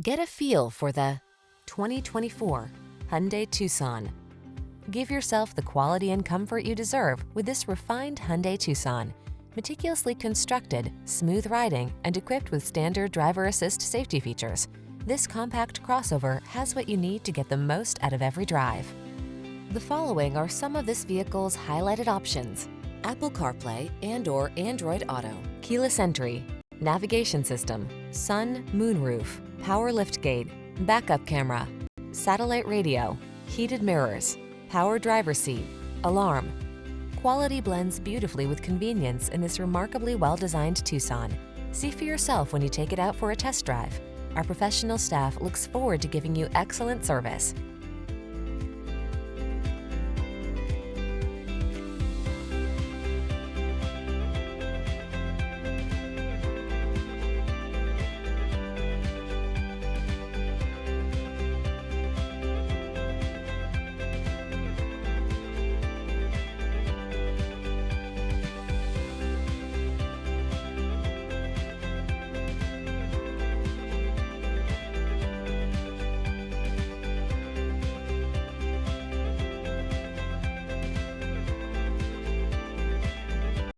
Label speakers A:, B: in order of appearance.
A: Get a feel for the 2024 Hyundai Tucson. Give yourself the quality and comfort you deserve with this refined Hyundai Tucson. Meticulously constructed, smooth riding, and equipped with standard driver assist safety features, this compact crossover has what you need to get the most out of every drive. The following are some of this vehicle's highlighted options: Apple CarPlay and/or Android Auto, keyless entry, navigation system, sun, moonroof, power liftgate, backup camera, satellite radio, heated mirrors, power driver's seat, alarm. Quality blends beautifully with convenience in this remarkably well-designed Tucson. See for yourself when you take it out for a test drive. Our professional staff looks forward to giving you excellent service.